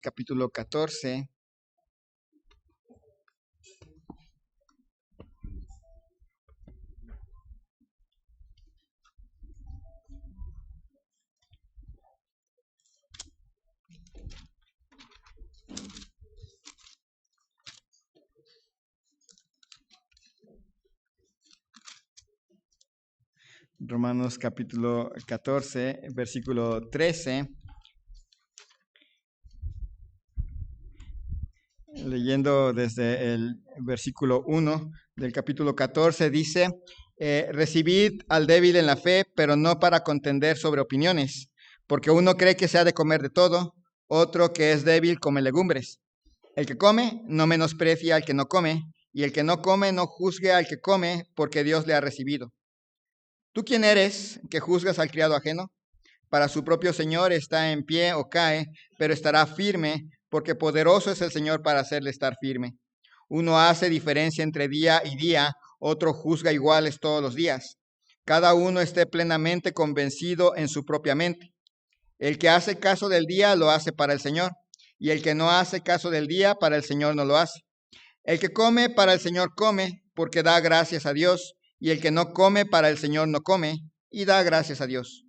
capítulo 14. Romanos capítulo 14, versículo 13. Leyendo desde el versículo 1 del capítulo 14, dice, recibid al débil en la fe, pero no para contender sobre opiniones, porque uno cree que se ha de comer de todo, otro que es débil come legumbres. El que come no menosprecia al que no come, y el que no come no juzgue al que come, porque Dios le ha recibido. ¿Tú quién eres que juzgas al criado ajeno? Para su propio Señor está en pie o cae, pero estará firme, porque poderoso es el Señor para hacerle estar firme. Uno hace diferencia entre día y día, otro juzga iguales todos los días. Cada uno esté plenamente convencido en su propia mente. El que hace caso del día lo hace para el Señor, y el que no hace caso del día para el Señor no lo hace. El que come para el Señor come, porque da gracias a Dios, y el que no come para el Señor no come, y da gracias a Dios.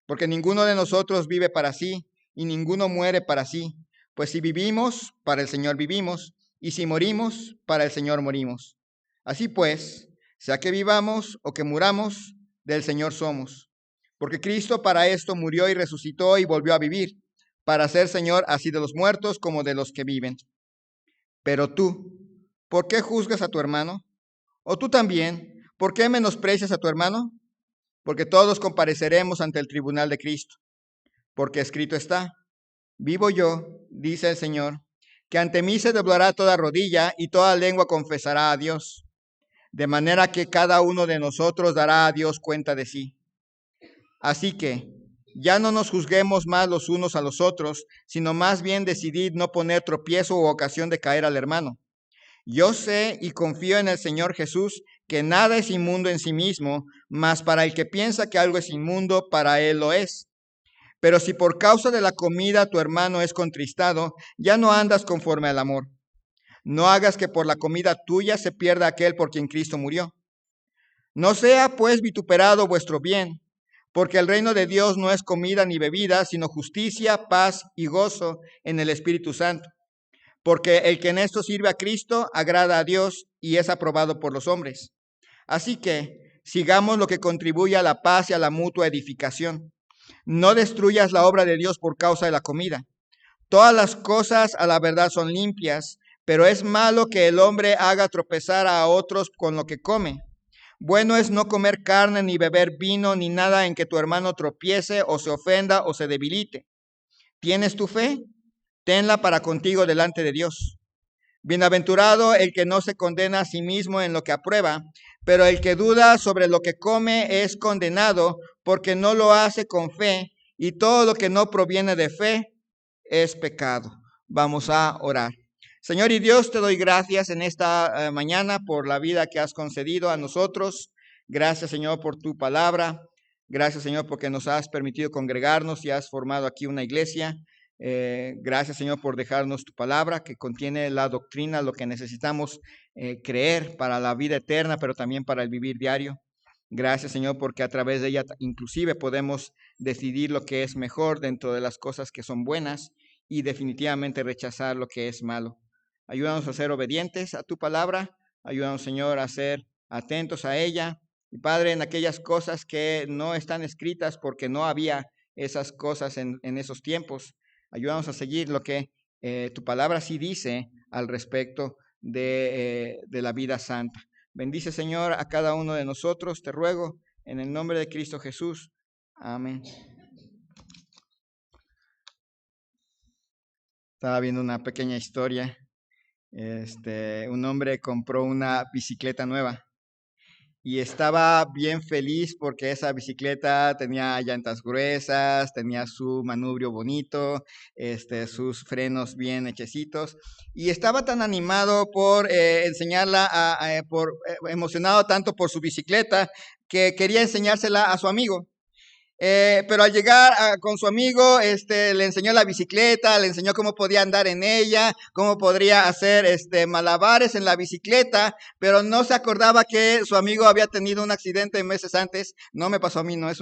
Porque ninguno de nosotros vive para sí, y ninguno muere para sí. Pues si vivimos, para el Señor vivimos, y si morimos, para el Señor morimos. Así pues, sea que vivamos o que muramos, del Señor somos. Porque Cristo para esto murió y resucitó y volvió a vivir, para ser Señor así de los muertos como de los que viven. Pero tú, ¿por qué juzgas a tu hermano? ¿O tú también, por qué menosprecias a tu hermano? Porque todos compareceremos ante el tribunal de Cristo. Porque escrito está, vivo yo, dice el Señor, que ante mí se doblará toda rodilla y toda lengua confesará a Dios. De manera que cada uno de nosotros dará a Dios cuenta de sí. Así que ya no nos juzguemos más los unos a los otros, sino más bien decidid no poner tropiezo u ocasión de caer al hermano. Yo sé y confío en el Señor Jesús que nada es inmundo en sí mismo, mas para el que piensa que algo es inmundo, para él lo es. Pero si por causa de la comida tu hermano es contristado, ya no andas conforme al amor. No hagas que por la comida tuya se pierda aquel por quien Cristo murió. No sea pues vituperado vuestro bien, porque el reino de Dios no es comida ni bebida, sino justicia, paz y gozo en el Espíritu Santo. Porque el que en esto sirve a Cristo agrada a Dios y es aprobado por los hombres. Así que sigamos lo que contribuye a la paz y a la mutua edificación. No destruyas la obra de Dios por causa de la comida. Todas las cosas a la verdad son limpias, pero es malo que el hombre haga tropezar a otros con lo que come. Bueno es no comer carne, ni beber vino, ni nada en que tu hermano tropiece o se ofenda o se debilite. ¿Tienes tu fe? Tenla para contigo delante de Dios. Bienaventurado el que no se condena a sí mismo en lo que aprueba, pero el que duda sobre lo que come es condenado porque no lo hace con fe, y todo lo que no proviene de fe es pecado. Vamos a orar. Señor y Dios, te doy gracias en esta mañana por la vida que has concedido a nosotros. Gracias, Señor, por tu palabra. Gracias, Señor, porque nos has permitido congregarnos y has formado aquí una iglesia. Gracias, Señor, por dejarnos tu palabra que contiene la doctrina, lo que necesitamos creer para la vida eterna, pero también para el vivir diario. Gracias, Señor, porque a través de ella inclusive podemos decidir lo que es mejor dentro de las cosas que son buenas y definitivamente rechazar lo que es malo. Ayúdanos a ser obedientes a tu palabra. Ayúdanos, Señor, a ser atentos a ella. Y Padre, en aquellas cosas que no están escritas porque no había esas cosas en esos tiempos, ayúdanos a seguir lo que tu palabra sí dice al respecto de la vida santa. Bendice, Señor, a cada uno de nosotros, te ruego, en el nombre de Cristo Jesús. Amén. Estaba viendo una pequeña historia. Un hombre compró una bicicleta nueva y estaba bien feliz porque esa bicicleta tenía llantas gruesas, tenía su manubrio bonito, sus frenos bien hechecitos, y estaba tan animado por enseñarla, emocionado tanto por su bicicleta, que quería enseñársela a su amigo. Pero al llegar con su amigo, le enseñó la bicicleta, le enseñó cómo podía andar en ella, cómo podría hacer malabares en la bicicleta, pero no se acordaba que su amigo había tenido un accidente meses antes. No me pasó a mí, no es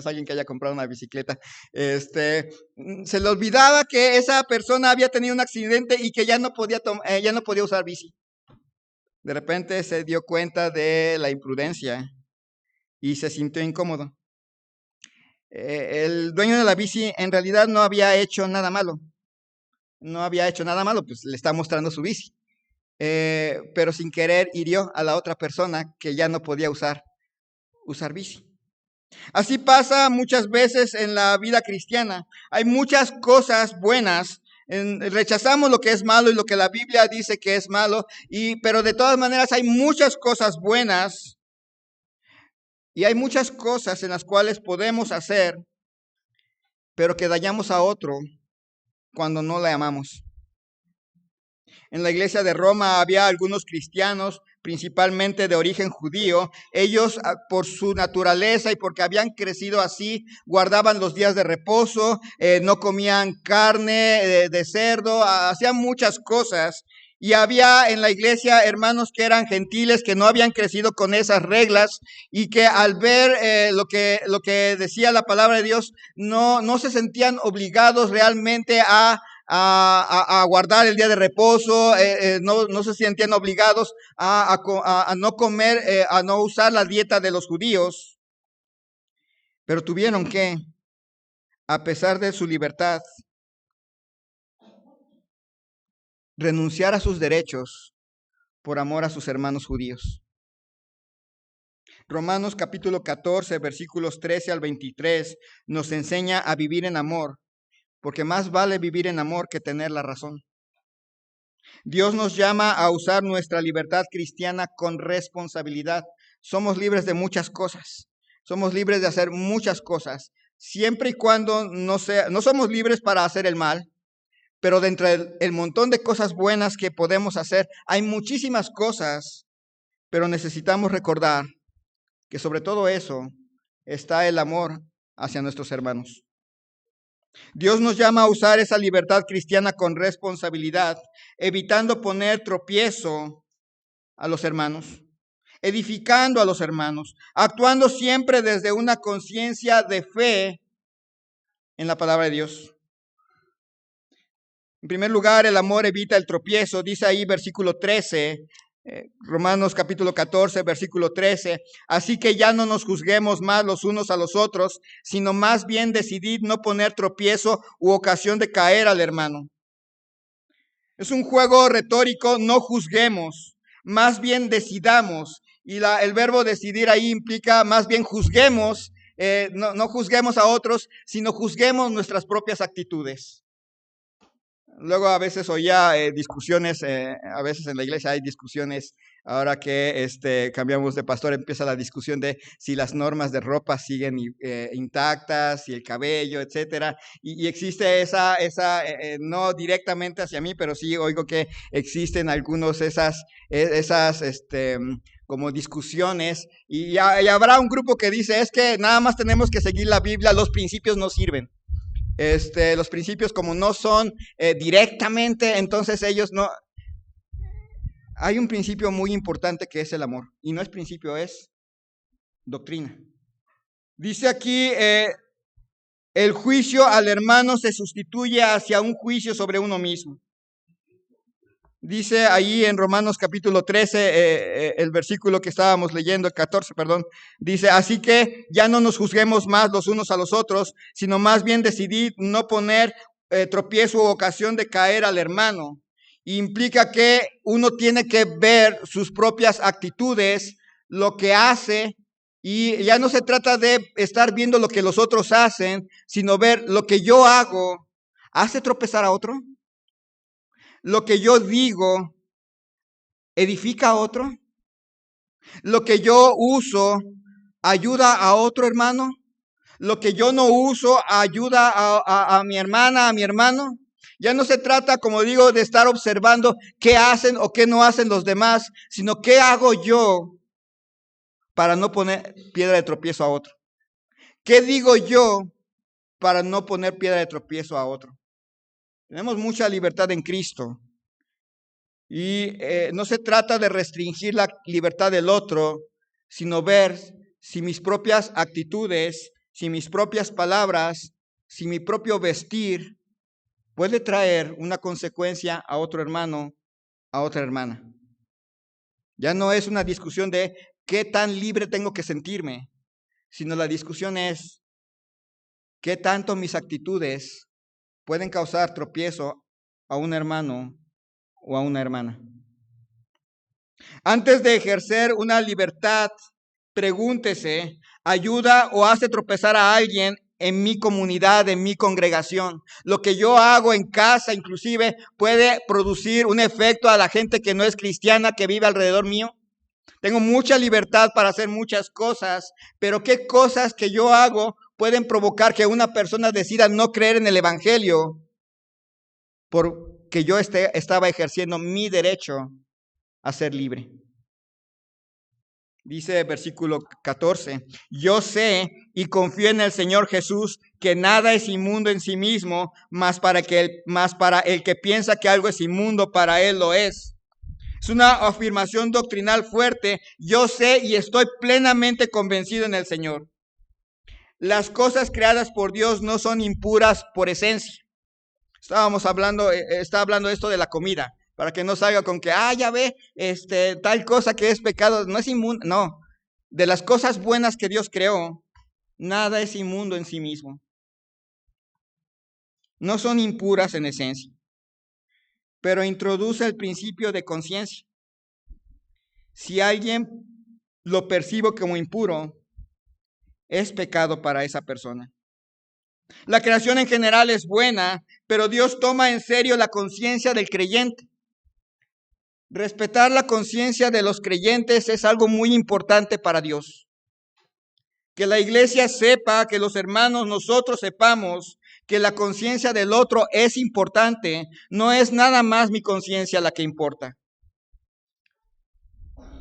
alguien que haya comprado una bicicleta. Se le olvidaba que esa persona había tenido un accidente y que ya no podía usar bici. De repente se dio cuenta de la imprudencia y se sintió incómodo. El dueño de la bici en realidad no había hecho nada malo. No había hecho nada malo, pues le está mostrando su bici. Pero sin querer hirió a la otra persona que ya no podía usar bici. Así pasa muchas veces en la vida cristiana. Hay muchas cosas buenas. Rechazamos lo que es malo y lo que la Biblia dice que es malo, pero de todas maneras hay muchas cosas buenas y hay muchas cosas en las cuales podemos hacer, pero que dañamos a otro cuando no le amamos. En la iglesia de Roma había algunos cristianos, principalmente de origen judío. Ellos, por su naturaleza y porque habían crecido así, guardaban los días de reposo, no comían carne de cerdo, hacían muchas cosas. Y había en la iglesia hermanos que eran gentiles, que no habían crecido con esas reglas y que al ver lo que decía la palabra de Dios, no se sentían obligados realmente a guardar el día de reposo, no se sentían obligados a no comer, a no usar la dieta de los judíos, pero tuvieron que, a pesar de su libertad, renunciar a sus derechos por amor a sus hermanos judíos. Romanos capítulo 14, versículos 13 al 23, nos enseña a vivir en amor, porque más vale vivir en amor que tener la razón. Dios nos llama a usar nuestra libertad cristiana con responsabilidad. Somos libres de muchas cosas. Somos libres de hacer muchas cosas, siempre y cuando no somos libres para hacer el mal, pero dentro del montón de cosas buenas que podemos hacer, hay muchísimas cosas, pero necesitamos recordar que sobre todo eso está el amor hacia nuestros hermanos. Dios nos llama a usar esa libertad cristiana con responsabilidad, evitando poner tropiezo a los hermanos, edificando a los hermanos, actuando siempre desde una conciencia de fe en la palabra de Dios. En primer lugar, el amor evita el tropiezo. Dice ahí versículo 13, Romanos capítulo 14, versículo 13. Así que ya no nos juzguemos más los unos a los otros, sino más bien decidid no poner tropiezo u ocasión de caer al hermano. Es un juego retórico, no juzguemos, más bien decidamos. Y el verbo decidir ahí implica más bien juzguemos, no juzguemos a otros, sino juzguemos nuestras propias actitudes. Luego a veces oía discusiones, a veces en la iglesia hay discusiones, ahora que cambiamos de pastor empieza la discusión de si las normas de ropa siguen intactas, si el cabello, etcétera, y existe esa no directamente hacia mí, pero sí oigo que existen algunos esas como discusiones, y habrá un grupo que dice, es que nada más tenemos que seguir la Biblia, los principios no sirven. Los principios como no son directamente, entonces ellos no. Hay un principio muy importante que es el amor, y no es principio, es doctrina. Dice aquí, el juicio al hermano se sustituye hacia un juicio sobre uno mismo. Dice ahí en Romanos capítulo 13, el versículo que estábamos leyendo, el 14, perdón, dice, así que ya no nos juzguemos más los unos a los otros, sino más bien decidid no poner tropiezo u ocasión de caer al hermano. Implica que uno tiene que ver sus propias actitudes, lo que hace, y ya no se trata de estar viendo lo que los otros hacen, sino ver lo que yo hago, ¿hace tropezar a otro? Lo que yo digo, ¿edifica a otro? Lo que yo uso, ¿ayuda a otro hermano? Lo que yo no uso, ¿ayuda a mi hermana, a mi hermano? Ya no se trata, como digo, de estar observando qué hacen o qué no hacen los demás, sino qué hago yo para no poner piedra de tropiezo a otro. ¿Qué digo yo para no poner piedra de tropiezo a otro? Tenemos mucha libertad en Cristo. Y no se trata de restringir la libertad del otro, sino ver si mis propias actitudes, si mis propias palabras, si mi propio vestir puede traer una consecuencia a otro hermano, a otra hermana. Ya no es una discusión de qué tan libre tengo que sentirme, sino la discusión es qué tanto mis actitudes pueden causar tropiezo a un hermano o a una hermana. Antes de ejercer una libertad, pregúntese, ¿ayuda o hace tropezar a alguien en mi comunidad, en mi congregación? Lo que yo hago en casa, inclusive, puede producir un efecto a la gente que no es cristiana, que vive alrededor mío. Tengo mucha libertad para hacer muchas cosas, pero ¿qué cosas que yo hago pueden provocar que una persona decida no creer en el evangelio porque yo estaba ejerciendo mi derecho a ser libre? Dice versículo 14, yo sé y confío en el Señor Jesús que nada es inmundo en sí mismo, más para el que piensa que algo es inmundo, para él lo es. Es una afirmación doctrinal fuerte. Yo sé y estoy plenamente convencido en el Señor. Las cosas creadas por Dios no son impuras por esencia. Está hablando esto de la comida, para que no salga con que, ya ve, tal cosa que es pecado, no es inmundo. No, de las cosas buenas que Dios creó, nada es inmundo en sí mismo. No son impuras en esencia, pero introduce el principio de conciencia. Si alguien lo percibe como impuro, es pecado para esa persona. La creación en general es buena, pero Dios toma en serio la conciencia del creyente. Respetar la conciencia de los creyentes es algo muy importante para Dios. Que la iglesia sepa, que los hermanos, nosotros sepamos que la conciencia del otro es importante. No es nada más mi conciencia la que importa.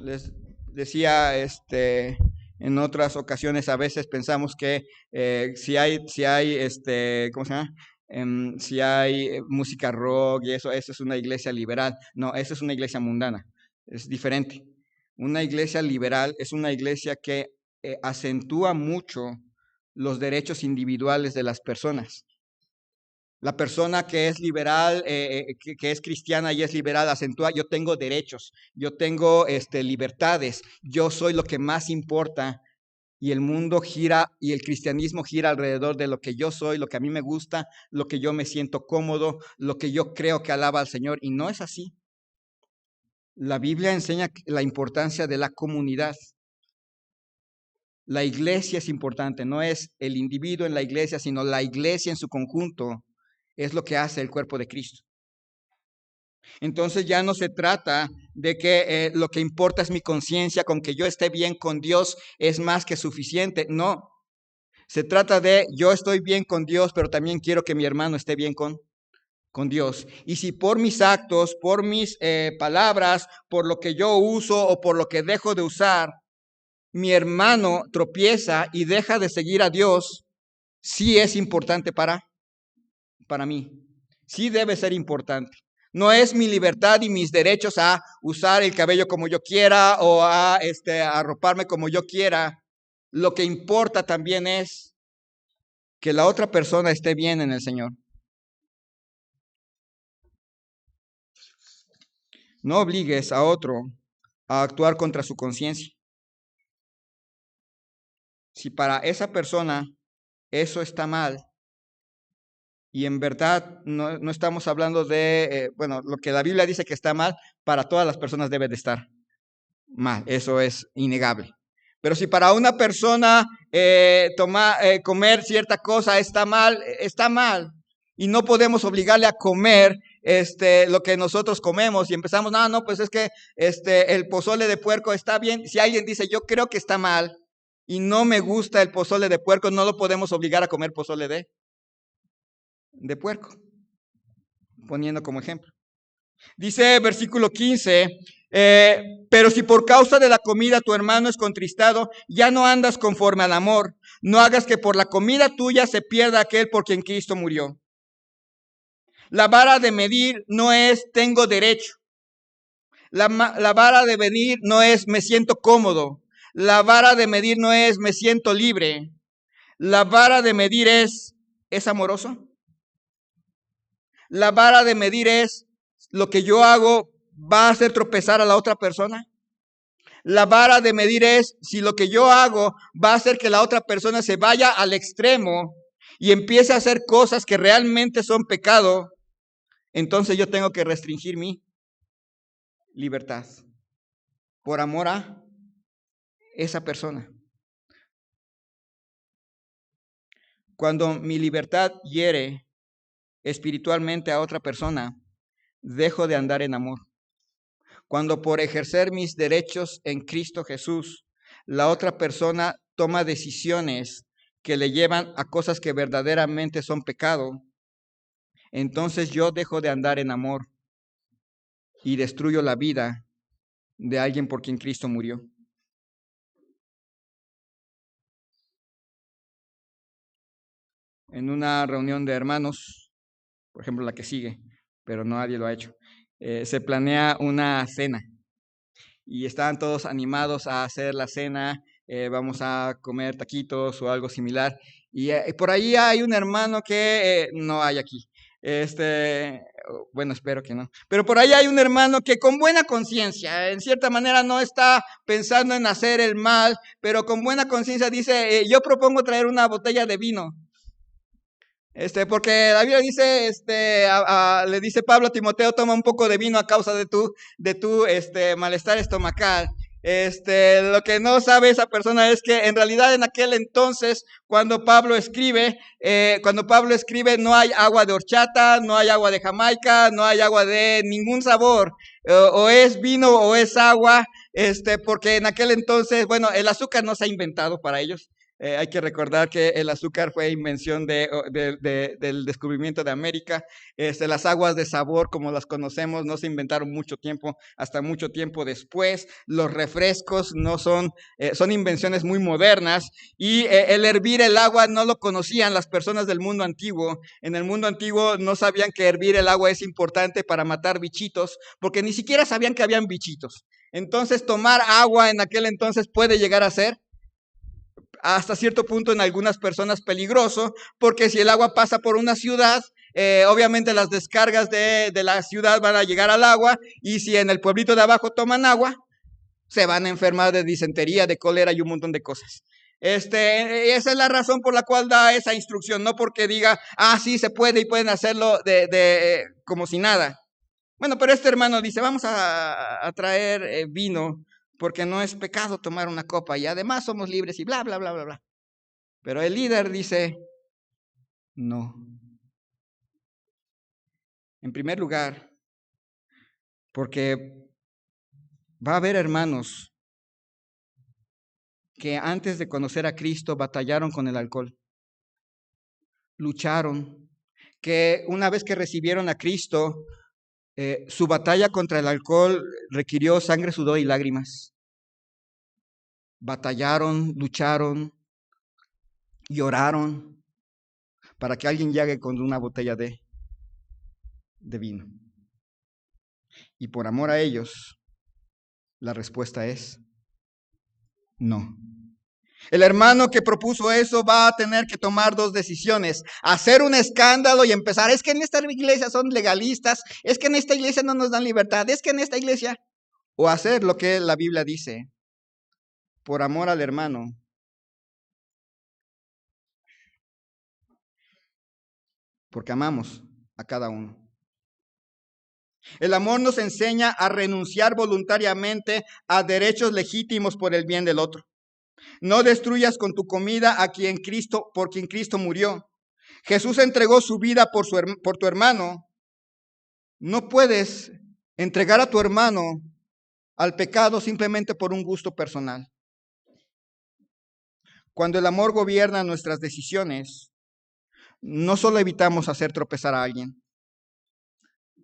Les decía en otras ocasiones, a veces pensamos que si hay ¿cómo se llama? Si hay música rock y eso es una iglesia liberal. No, esa es una iglesia mundana, es diferente. Una iglesia liberal es una iglesia que acentúa mucho los derechos individuales de las personas. La persona que es liberal, que es cristiana y es liberal, acentúa, yo tengo derechos, yo tengo libertades, yo soy lo que más importa. Y el mundo gira y el cristianismo gira alrededor de lo que yo soy, lo que a mí me gusta, lo que yo me siento cómodo, lo que yo creo que alaba al Señor. Y no es así. La Biblia enseña la importancia de la comunidad. La iglesia es importante, no es el individuo en la iglesia, sino la iglesia en su conjunto es lo que hace el cuerpo de Cristo. Entonces ya no se trata de que lo que importa es mi conciencia, con que yo esté bien con Dios es más que suficiente. No, se trata de yo estoy bien con Dios, pero también quiero que mi hermano esté bien con Dios. Y si por mis actos, por mis palabras, por lo que yo uso o por lo que dejo de usar, mi hermano tropieza y deja de seguir a Dios, sí es importante para mí. Sí debe ser importante. No es mi libertad y mis derechos a usar el cabello como yo quiera o a arroparme como yo quiera. Lo que importa también es que la otra persona esté bien en el Señor. No obligues a otro a actuar contra su conciencia. Si para esa persona eso está mal, y en verdad no estamos hablando de, lo que la Biblia dice que está mal, para todas las personas debe de estar mal, eso es innegable. Pero si para una persona comer cierta cosa está mal, y no podemos obligarle a comer lo que nosotros comemos y empezamos, pues es que el pozole de puerco está bien. Si alguien dice, yo creo que está mal y no me gusta el pozole de puerco, no lo podemos obligar a comer pozole de puerco, poniendo como ejemplo. Dice versículo 15, pero si por causa de la comida tu hermano es contristado, ya no andas conforme al amor. No hagas que por la comida tuya se pierda aquel por quien Cristo murió. La vara de medir no es tengo derecho. La vara de medir no es me siento cómodo. La vara de medir no es me siento libre. La vara de medir es amoroso. La vara de medir es lo que yo hago va a hacer tropezar a la otra persona. La vara de medir es si lo que yo hago va a hacer que la otra persona se vaya al extremo y empiece a hacer cosas que realmente son pecado. Entonces yo tengo que restringir mi libertad por amor a esa persona. Cuando mi libertad hiere espiritualmente a otra persona, dejo de andar en amor. Cuando por ejercer mis derechos en Cristo Jesús, la otra persona toma decisiones que le llevan a cosas que verdaderamente son pecado, entonces yo dejo de andar en amor y destruyo la vida de alguien por quien Cristo murió. En una reunión de hermanos, por ejemplo la que sigue, pero nadie lo ha hecho, se planea una cena y estaban todos animados a hacer la cena, vamos a comer taquitos o algo similar. Y por ahí hay un hermano que no hay aquí. Bueno, espero que no. Pero por ahí hay un hermano que con buena conciencia, en cierta manera no está pensando en hacer el mal, pero con buena conciencia dice, yo propongo traer una botella de vino. Porque la Biblia dice, le dice Pablo a Timoteo, toma un poco de vino a causa de tu malestar estomacal. Lo que no sabe esa persona es que en realidad en aquel entonces, cuando Pablo escribe, no hay agua de horchata, no hay agua de Jamaica, no hay agua de ningún sabor, o es vino o es agua, porque en aquel entonces, bueno, el azúcar no se ha inventado para ellos. Hay que recordar que el azúcar fue invención del descubrimiento de América. Las aguas de sabor, como las conocemos, no se inventaron mucho tiempo, hasta mucho tiempo después. Los refrescos no son invenciones muy modernas. Y el hervir el agua no lo conocían las personas del mundo antiguo. En el mundo antiguo no sabían que hervir el agua es importante para matar bichitos, porque ni siquiera sabían que habían bichitos. Entonces, tomar agua en aquel entonces puede llegar a ser hasta cierto punto en algunas personas peligroso, porque si el agua pasa por una ciudad, obviamente las descargas de la ciudad van a llegar al agua, y si en el pueblito de abajo toman agua, se van a enfermar de disentería, de cólera y un montón de cosas. Esa es la razón por la cual da esa instrucción, no porque diga, sí se puede y pueden hacerlo como si nada. Bueno, pero este hermano dice, vamos a traer vino, porque no es pecado tomar una copa y además somos libres y bla, bla, bla, bla, bla. Pero el líder dice, no. En primer lugar, porque va a haber hermanos que antes de conocer a Cristo batallaron con el alcohol, lucharon, que una vez que recibieron a Cristo, su batalla contra el alcohol requirió sangre, sudor y lágrimas. Batallaron, lucharon, lloraron para que alguien llegue con una botella de vino. Y por amor a ellos, la respuesta es no. El hermano que propuso eso va a tener que tomar dos decisiones: hacer un escándalo y empezar, es que en esta iglesia son legalistas, es que en esta iglesia no nos dan libertad, es que en esta iglesia, o hacer lo que la Biblia dice, por amor al hermano, porque amamos a cada uno. El amor nos enseña a renunciar voluntariamente a derechos legítimos por el bien del otro. No destruyas con tu comida por quien Cristo murió. Jesús entregó su vida por tu hermano. No puedes entregar a tu hermano al pecado simplemente por un gusto personal. Cuando el amor gobierna nuestras decisiones, no solo evitamos hacer tropezar a alguien,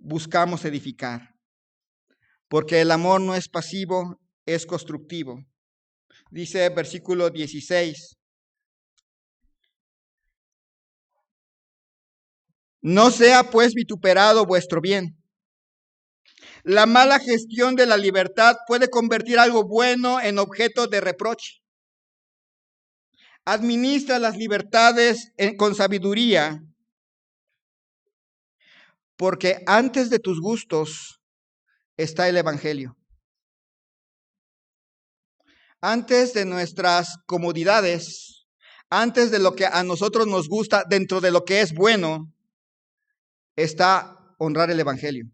buscamos edificar. Porque el amor no es pasivo, es constructivo. Dice versículo 16. No sea pues vituperado vuestro bien. La mala gestión de la libertad puede convertir algo bueno en objeto de reproche. Administra las libertades con sabiduría, porque antes de tus gustos está el Evangelio. Antes de nuestras comodidades, antes de lo que a nosotros nos gusta, dentro de lo que es bueno, está honrar el Evangelio.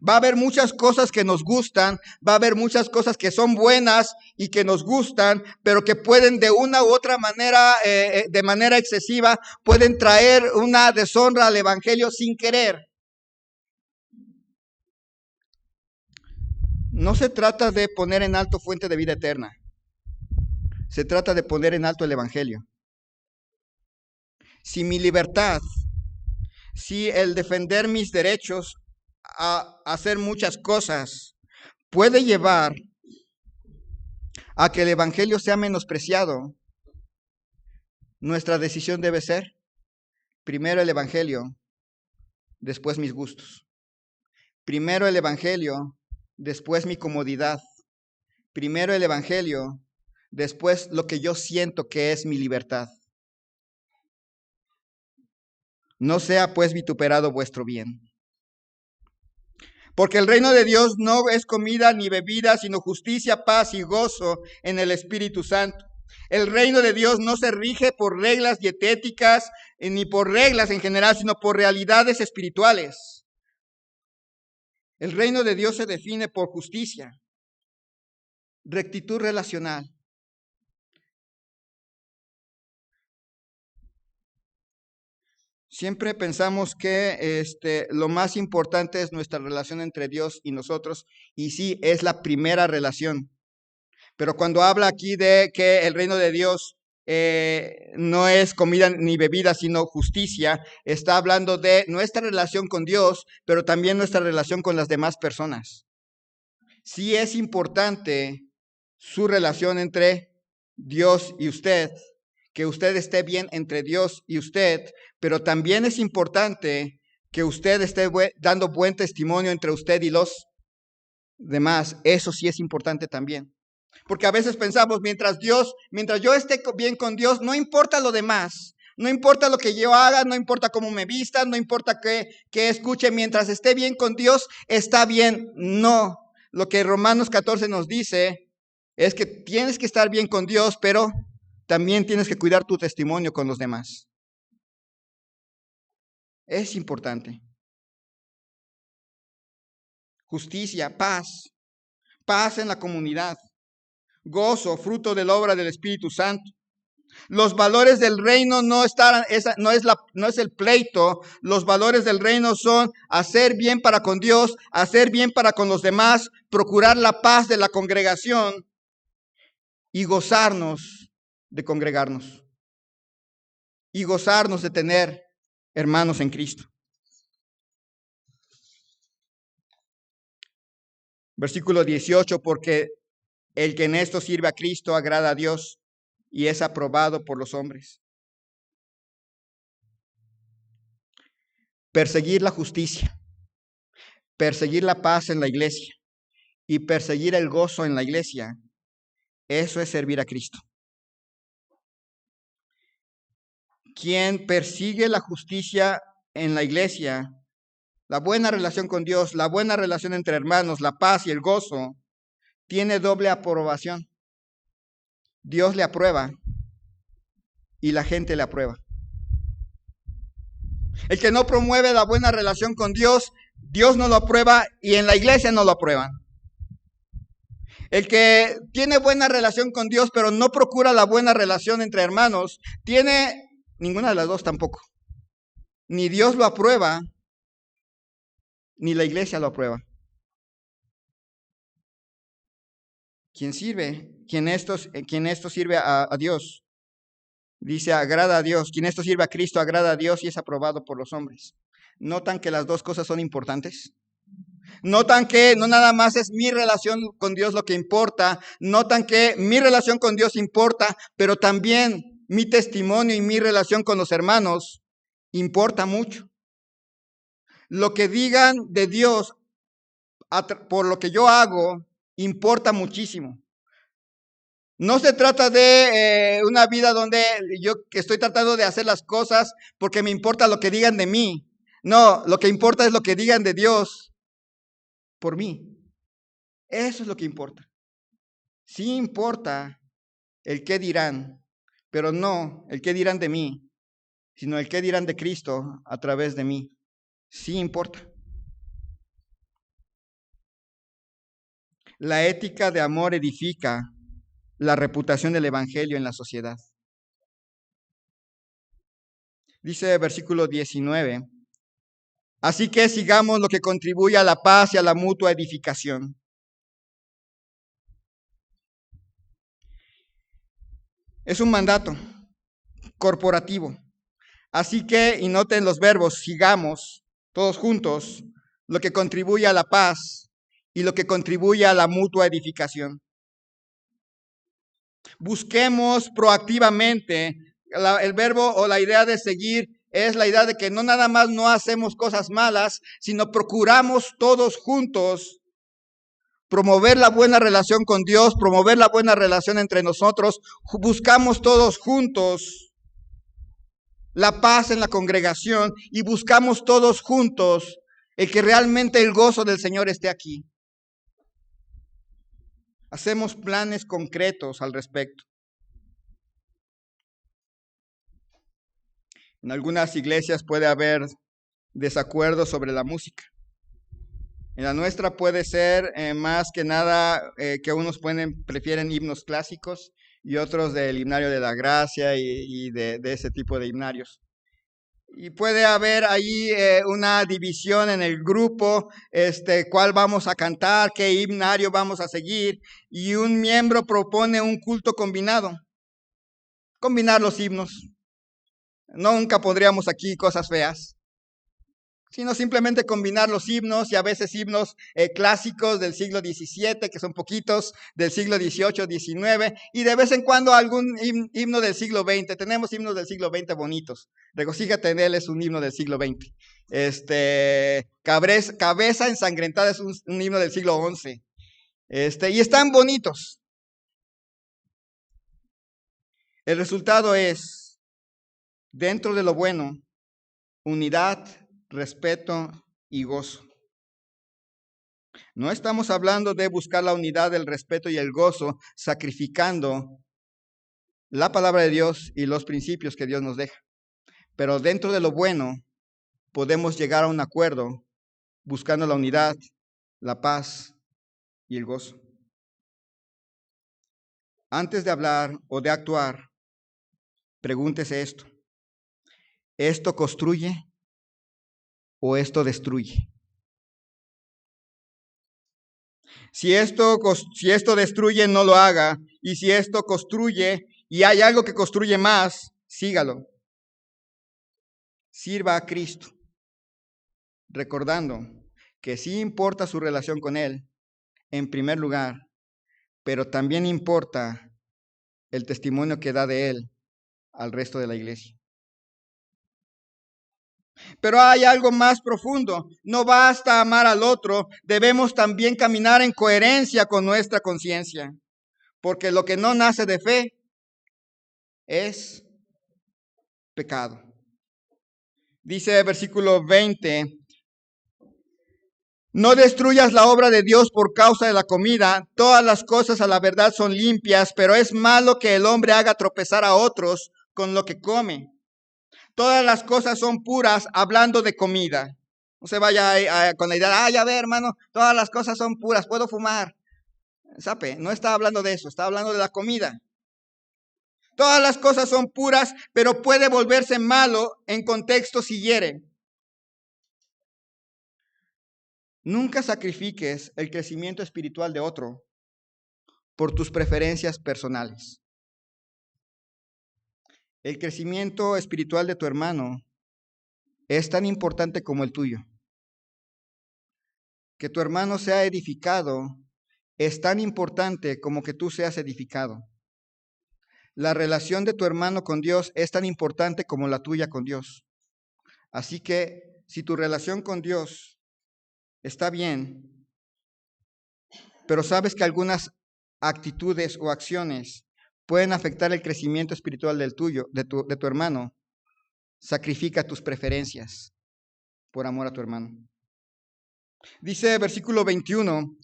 Va a haber muchas cosas que nos gustan, va a haber muchas cosas que son buenas y que nos gustan, pero que pueden de una u otra manera, de manera excesiva, pueden traer una deshonra al Evangelio sin querer. No se trata de poner en alto fuente de vida eterna. Se trata de poner en alto el Evangelio. Si mi libertad, si el defender mis derechos a hacer muchas cosas puede llevar a que el Evangelio sea menospreciado, nuestra decisión debe ser primero el Evangelio, después mis gustos. Primero el Evangelio, después mi comodidad. Primero el Evangelio, después lo que yo siento que es mi libertad. No sea pues vituperado vuestro bien. Porque el reino de Dios no es comida ni bebida, sino justicia, paz y gozo en el Espíritu Santo. El reino de Dios no se rige por reglas dietéticas ni por reglas en general, sino por realidades espirituales. El reino de Dios se define por justicia, rectitud relacional. Siempre pensamos que lo más importante es nuestra relación entre Dios y nosotros, y sí, es la primera relación. Pero cuando habla aquí de que el reino de Dios no es comida ni bebida, sino justicia, está hablando de nuestra relación con Dios, pero también nuestra relación con las demás personas. Sí es importante su relación entre Dios y usted, que usted esté bien entre Dios y usted, pero también es importante que usted esté dando buen testimonio entre usted y los demás. Eso sí es importante también. Porque a veces pensamos, mientras yo esté bien con Dios, no importa lo demás. No importa lo que yo haga, no importa cómo me vista, no importa qué escuche, mientras esté bien con Dios, está bien. No, lo que Romanos 14 nos dice es que tienes que estar bien con Dios, pero también tienes que cuidar tu testimonio con los demás. Es importante. Justicia, paz en la comunidad, gozo, fruto de la obra del Espíritu Santo. Los valores del reino no es el pleito. Los valores del reino son hacer bien para con Dios, hacer bien para con los demás, procurar la paz de la congregación y gozarnos de congregarnos y gozarnos de tener hermanos en Cristo. Versículo 18, porque el que en esto sirve a Cristo agrada a Dios y es aprobado por los hombres. Perseguir la justicia, perseguir la paz en la iglesia y perseguir el gozo en la iglesia, eso es servir a Cristo. Quien persigue la justicia en la iglesia, la buena relación con Dios, la buena relación entre hermanos, la paz y el gozo, tiene doble aprobación. Dios le aprueba y la gente le aprueba. El que no promueve la buena relación con Dios, Dios no lo aprueba y en la iglesia no lo aprueban. El que tiene buena relación con Dios, pero no procura la buena relación entre hermanos, tiene ninguna de las dos tampoco. Ni Dios lo aprueba, ni la iglesia lo aprueba. Quien esto sirve a Dios, dice, agrada a Dios. Quien esto sirve a Cristo, agrada a Dios y es aprobado por los hombres. ¿Notan que las dos cosas son importantes? Notan que no nada más es mi relación con Dios lo que importa, notan que mi relación con Dios importa, pero también mi testimonio y mi relación con los hermanos importa mucho. Lo que digan de Dios por lo que yo hago importa muchísimo. No se trata de una vida donde yo estoy tratando de hacer las cosas porque me importa lo que digan de mí. No, lo que importa es lo que digan de Dios por mí. Eso es lo que importa. Sí importa el qué dirán, pero no el qué dirán de mí, sino el qué dirán de Cristo a través de mí. Sí importa. La ética de amor edifica la reputación del Evangelio en la sociedad. Dice versículo 19. Así que sigamos lo que contribuye a la paz y a la mutua edificación. Es un mandato corporativo. Así que, y noten los verbos, sigamos todos juntos lo que contribuye a la paz y lo que contribuye a la mutua edificación. Busquemos proactivamente. El verbo o la idea de seguir es la idea de que no nada más no hacemos cosas malas, sino procuramos todos juntos promover la buena relación con Dios, promover la buena relación entre nosotros. Buscamos todos juntos la paz en la congregación y buscamos todos juntos el que realmente el gozo del Señor esté aquí. Hacemos planes concretos al respecto. En algunas iglesias puede haber desacuerdo sobre la música. En la nuestra puede ser más que nada que unos prefieren himnos clásicos y otros del himnario de la gracia y de ese tipo de himnarios. Y puede haber ahí una división en el grupo, cuál vamos a cantar, qué himnario vamos a seguir, y un miembro propone un culto combinado. Combinar los himnos. Nunca pondríamos aquí cosas feas, sino simplemente combinar los himnos y a veces himnos clásicos del siglo XVII, que son poquitos, del siglo XVIII, XIX, y de vez en cuando algún himno del siglo XX. Tenemos himnos del siglo XX bonitos. Regocíjate en él es un himno del siglo XX. Cabeza ensangrentada es un himno del siglo XI. Y están bonitos. El resultado es, dentro de lo bueno, unidad, respeto y gozo. No estamos hablando de buscar la unidad, el respeto y el gozo, sacrificando la palabra de Dios y los principios que Dios nos deja. Pero dentro de lo bueno, podemos llegar a un acuerdo buscando la unidad, la paz y el gozo. Antes de hablar o de actuar, pregúntese esto. ¿Esto construye o esto destruye? Si esto destruye, no lo haga. Y si esto construye y hay algo que construye más, sígalo. Sirva a Cristo, recordando que sí importa su relación con Él, en primer lugar, pero también importa el testimonio que da de Él al resto de la iglesia. Pero hay algo más profundo. No basta amar al otro, debemos también caminar en coherencia con nuestra conciencia. Porque lo que no nace de fe es pecado. Dice el versículo 20, no destruyas la obra de Dios por causa de la comida. Todas las cosas a la verdad son limpias, pero es malo que el hombre haga tropezar a otros con lo que come. Todas las cosas son puras, hablando de comida. No se vaya con la idea, ya ve, hermano, todas las cosas son puras, puedo fumar. ¿Sabe? No está hablando de eso, está hablando de la comida. Todas las cosas son puras, pero puede volverse malo en contexto si hiere. Nunca sacrifiques el crecimiento espiritual de otro por tus preferencias personales. El crecimiento espiritual de tu hermano es tan importante como el tuyo. Que tu hermano sea edificado es tan importante como que tú seas edificado. La relación de tu hermano con Dios es tan importante como la tuya con Dios. Así que si tu relación con Dios está bien, pero sabes que algunas actitudes o acciones pueden afectar el crecimiento espiritual del tuyo, de tu hermano, sacrifica tus preferencias por amor a tu hermano. Dice versículo 21,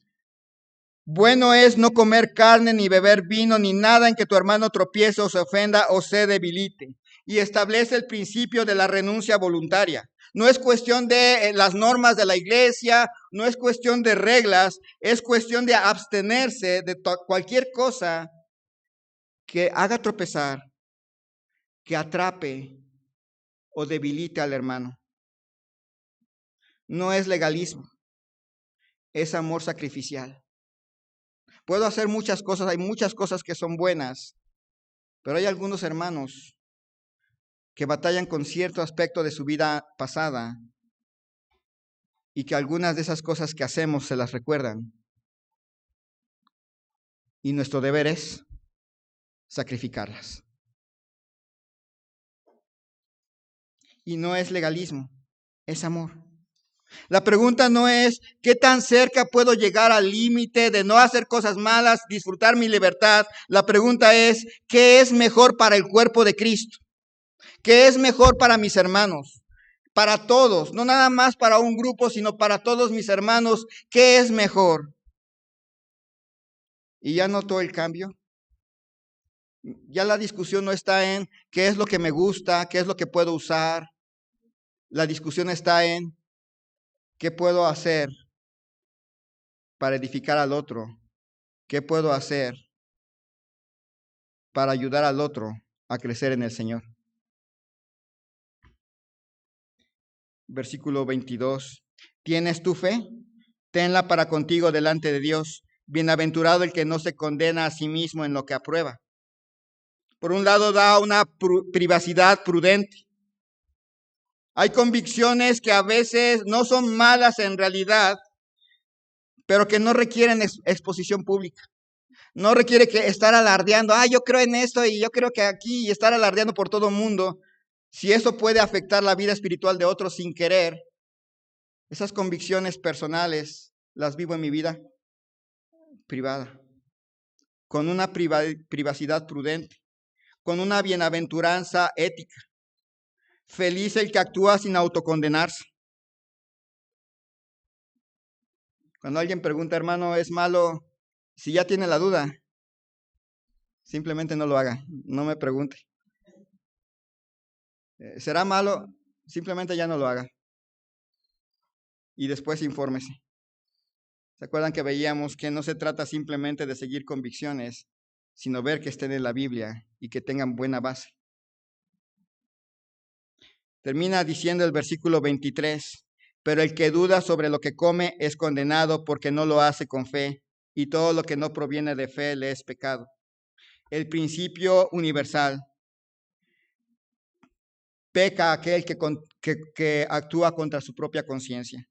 bueno es no comer carne, ni beber vino, ni nada en que tu hermano tropiece o se ofenda o se debilite. Y establece el principio de la renuncia voluntaria. No es cuestión de las normas de la iglesia, no es cuestión de reglas, es cuestión de abstenerse de cualquier cosa que haga tropezar, que atrape o debilite al hermano. No es legalismo, es amor sacrificial. Puedo hacer muchas cosas, hay muchas cosas que son buenas, pero hay algunos hermanos que batallan con cierto aspecto de su vida pasada y que algunas de esas cosas que hacemos se las recuerdan. Y nuestro deber es sacrificarlas. Y no es legalismo, es amor. La pregunta no es qué tan cerca puedo llegar al límite de no hacer cosas malas, disfrutar mi libertad. La pregunta es qué es mejor para el cuerpo de Cristo, qué es mejor para mis hermanos, para todos, no nada más para un grupo, sino para todos mis hermanos, qué es mejor. ¿Y ya notó el cambio? Ya la discusión no está en qué es lo que me gusta, qué es lo que puedo usar. La discusión está en qué puedo hacer para edificar al otro, qué puedo hacer para ayudar al otro a crecer en el Señor. Versículo 22. ¿Tienes tu fe? Tenla para contigo delante de Dios. Bienaventurado el que no se condena a sí mismo en lo que aprueba. Por un lado, da una privacidad prudente. Hay convicciones que a veces no son malas en realidad, pero que no requieren exposición pública. No requiere que estar alardeando, yo creo en esto y yo creo que aquí, y estar alardeando por todo el mundo. Si eso puede afectar la vida espiritual de otros sin querer, esas convicciones personales las vivo en mi vida privada, con una privacidad prudente, con una bienaventuranza ética. Feliz el que actúa sin autocondenarse. Cuando alguien pregunta, hermano, ¿es malo? Si ya tiene la duda, simplemente no lo haga, no me pregunte. ¿Será malo? Simplemente ya no lo haga. Y después infórmese. ¿Se acuerdan que veíamos que no se trata simplemente de seguir convicciones, sino ver que estén en la Biblia y que tengan buena base? Termina diciendo el versículo 23, pero el que duda sobre lo que come es condenado porque no lo hace con fe, y todo lo que no proviene de fe le es pecado. El principio universal. Peca aquel que actúa contra su propia conciencia.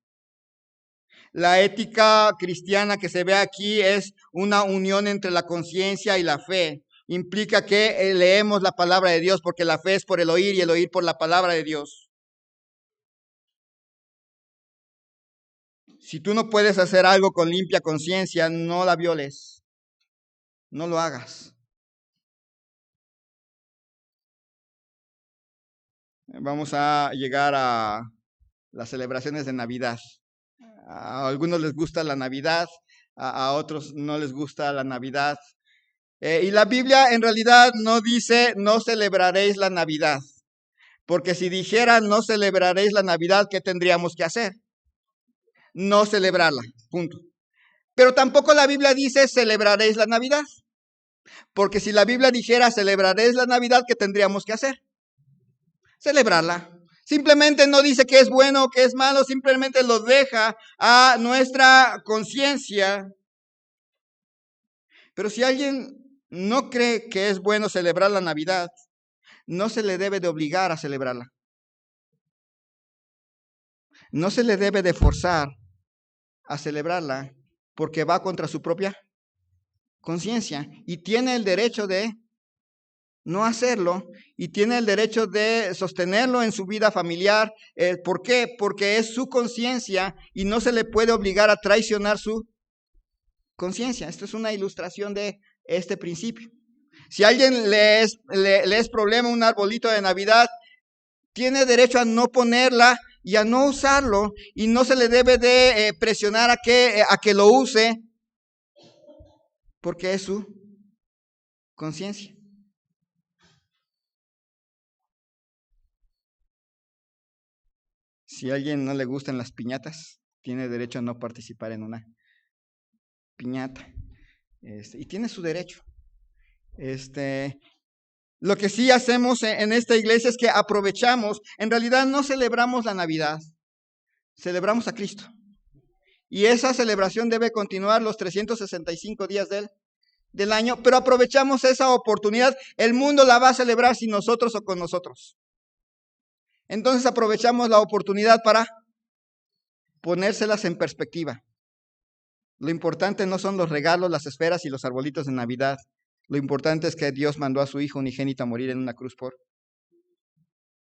La ética cristiana que se ve aquí es una unión entre la conciencia y la fe. Implica que leemos la palabra de Dios porque la fe es por el oír y el oír por la palabra de Dios. Si tú no puedes hacer algo con limpia conciencia, no la violes. No lo hagas. Vamos a llegar a las celebraciones de Navidad. A algunos les gusta la Navidad, a otros no les gusta la Navidad. Y la Biblia en realidad no dice no celebraréis la Navidad, porque si dijera no celebraréis la Navidad, ¿qué tendríamos que hacer? No celebrarla, punto. Pero tampoco la Biblia dice celebraréis la Navidad, porque si la Biblia dijera celebraréis la Navidad, ¿qué tendríamos que hacer? Celebrarla. Simplemente no dice que es bueno o que es malo, simplemente lo deja a nuestra conciencia. Pero si alguien no cree que es bueno celebrar la Navidad, no se le debe de obligar a celebrarla. no se le debe de forzar a celebrarla porque va contra su propia conciencia y tiene el derecho de no hacerlo y tiene el derecho de sostenerlo en su vida familiar. ¿Por qué? Porque es su conciencia y no se le puede obligar a traicionar su conciencia. Esto es una ilustración de este principio. Si a alguien le es problema un arbolito de Navidad, tiene derecho a no ponerla y a no usarlo y no se le debe de presionar a que lo use porque es su conciencia. Si a alguien no le gustan las piñatas, tiene derecho a no participar en una piñata. Y tiene su derecho. Lo que sí hacemos en esta iglesia es que aprovechamos, en realidad no celebramos la Navidad, celebramos a Cristo. Y esa celebración debe continuar los 365 días del año, pero aprovechamos esa oportunidad. El mundo la va a celebrar sin nosotros o con nosotros. Entonces aprovechamos la oportunidad para ponérselas en perspectiva. Lo importante no son los regalos, las esferas y los arbolitos de Navidad. Lo importante es que Dios mandó a su Hijo unigénito a morir en una cruz por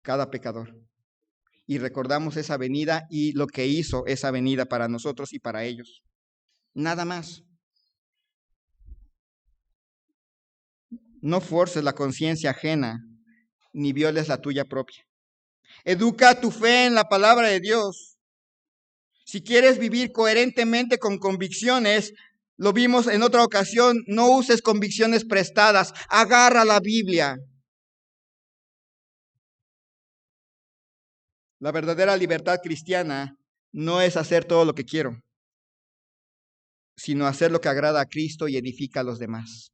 cada pecador. Y recordamos esa venida y lo que hizo esa venida para nosotros y para ellos. Nada más. No forces la conciencia ajena, ni violes la tuya propia. Educa tu fe en la palabra de Dios. Si quieres vivir coherentemente con convicciones, lo vimos en otra ocasión, no uses convicciones prestadas, agarra la Biblia. La verdadera libertad cristiana no es hacer todo lo que quiero, sino hacer lo que agrada a Cristo y edifica a los demás.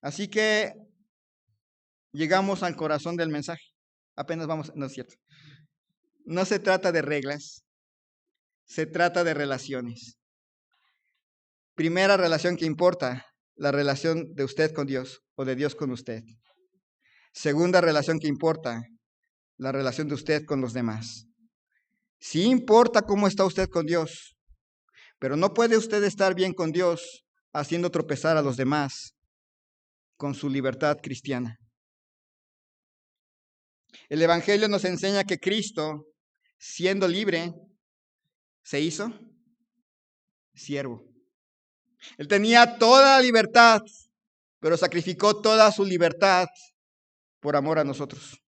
Así que llegamos al corazón del mensaje. Apenas vamos, no es cierto. No se trata de reglas, se trata de relaciones. Primera relación que importa, la relación de usted con Dios o de Dios con usted. Segunda relación que importa, la relación de usted con los demás. Sí importa cómo está usted con Dios, pero no puede usted estar bien con Dios haciendo tropezar a los demás con su libertad cristiana. El Evangelio nos enseña que Cristo, siendo libre, se hizo siervo. Él tenía toda la libertad, pero sacrificó toda su libertad por amor a nosotros.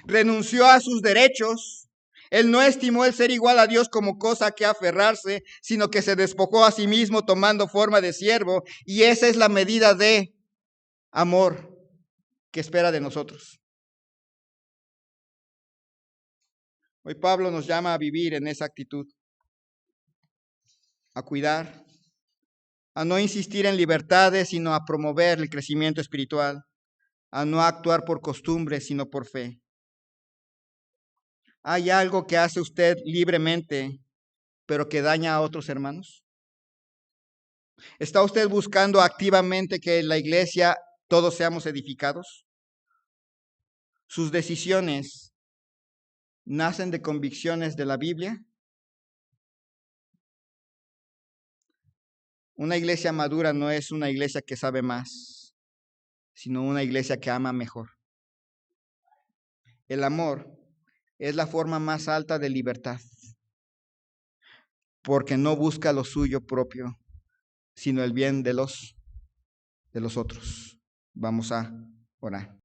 Renunció a sus derechos. Él no estimó el ser igual a Dios como cosa que aferrarse, sino que se despojó a sí mismo tomando forma de siervo. Y esa es la medida de amor que espera de nosotros. Hoy Pablo nos llama a vivir en esa actitud, a cuidar, a no insistir en libertades, sino a promover el crecimiento espiritual, a no actuar por costumbre, sino por fe. ¿Hay algo que hace usted libremente, pero que daña a otros hermanos? ¿Está usted buscando activamente que en la iglesia todos seamos edificados? ¿Sus decisiones nacen de convicciones de la Biblia? Una iglesia madura no es una iglesia que sabe más, sino una iglesia que ama mejor. El amor es la forma más alta de libertad, porque no busca lo suyo propio, sino el bien de los otros. Vamos a orar.